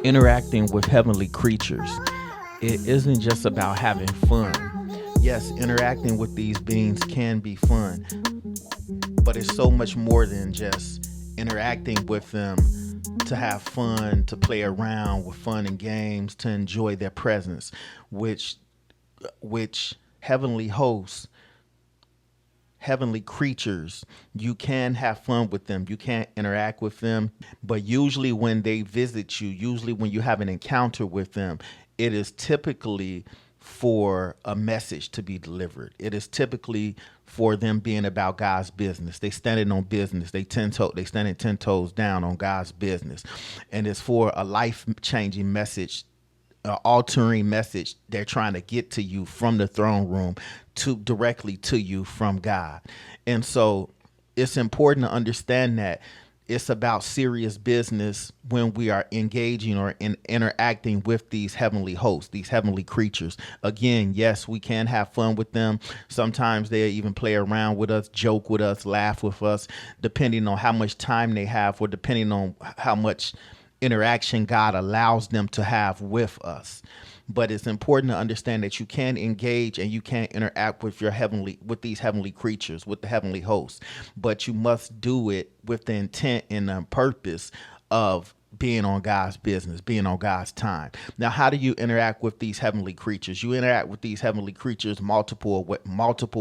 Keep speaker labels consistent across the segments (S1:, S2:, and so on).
S1: interacting with heavenly creatures. It isn't just about having fun. Yes, interacting with these beings can be fun, but it's so much more than just interacting with them to have fun, to play around with fun and games, to enjoy their presence, which heavenly hosts, heavenly creatures, you can have fun with them, you can interact with them, but usually when they visit you, usually when you have an encounter with them, it is typically for a message to be delivered. It is typically for them being about God's business. They standing on business. They standing 10 toes down on God's business, and it's for a life changing message, altering message they're trying to get to you from the throne room to directly to you from God. And so it's important to understand that it's about serious business when we are engaging or interacting with these heavenly hosts, these heavenly creatures. Again, yes, we can have fun with them. Sometimes they even play around with us, joke with us, laugh with us, depending on how much time they have or depending on how much interaction God allows them to have with us. But it's important to understand that you can engage and you can interact with with these heavenly creatures, with the heavenly hosts, but you must do it with the intent and the purpose of being on God's business, being on God's time. Now, how do you interact with these heavenly creatures? You interact with these heavenly creatures multiple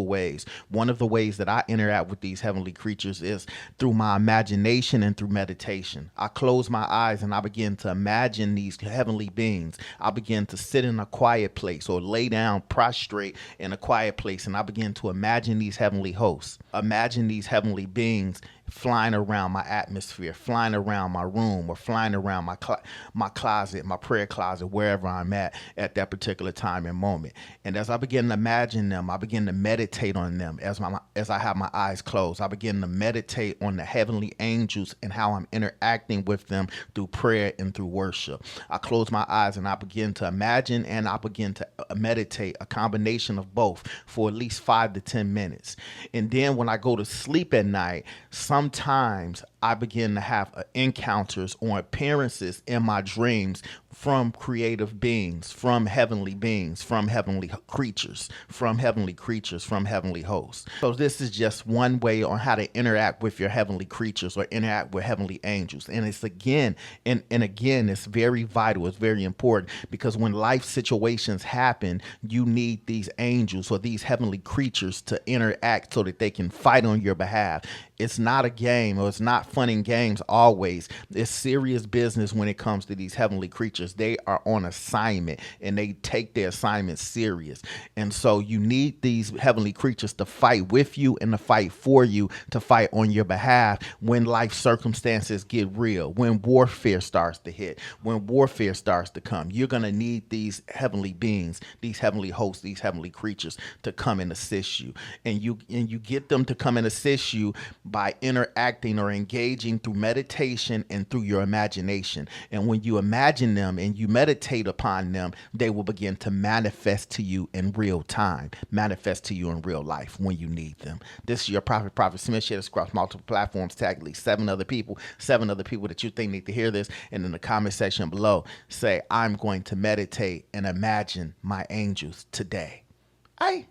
S1: ways. One of the ways that I interact with these heavenly creatures is through my imagination and through meditation. I close my eyes and I begin to imagine these heavenly beings. I begin to sit in a quiet place or lay down prostrate in a quiet place, and I begin to imagine these heavenly hosts, imagine these heavenly beings flying around my atmosphere, flying around my room, or flying around my closet, my prayer closet, wherever I'm at that particular time and moment. And as I begin to imagine them, I begin to meditate on them as I have my eyes closed. I begin to meditate on the heavenly angels and how I'm interacting with them through prayer and through worship. I close my eyes and I begin to imagine and I begin to meditate, a combination of both, for at least 5 to 10 minutes. And then when I go to sleep at night, sometimes I begin to have encounters or appearances in my dreams from creative beings, from heavenly beings, from heavenly creatures, from heavenly creatures, from heavenly hosts. So this is just one way on how to interact with your heavenly creatures or interact with heavenly angels. And it's again, and again, it's very vital. It's very important because when life situations happen, you need these angels or these heavenly creatures to interact so that they can fight on your behalf. It's not a game, or it's not fun and games always. It's serious business when it comes to these heavenly creatures. They are on assignment and they take their assignment serious. And so you need these heavenly creatures to fight with you and to fight for you, to fight on your behalf when life circumstances get real, when warfare starts to hit, when warfare starts to come. You're going to need these heavenly beings, these heavenly hosts, these heavenly creatures to come and assist you. And you get them to come and assist you by interacting or engaging through meditation and through your imagination. And when you imagine them and you meditate upon them, they will begin to manifest to you in real time, manifest to you in real life when you need them. This is your Prophet Smith. Share this across multiple platforms. Tag at least seven other people that you think need to hear this. And in the comment section below, say, I'm going to meditate and imagine my angels today. Aye.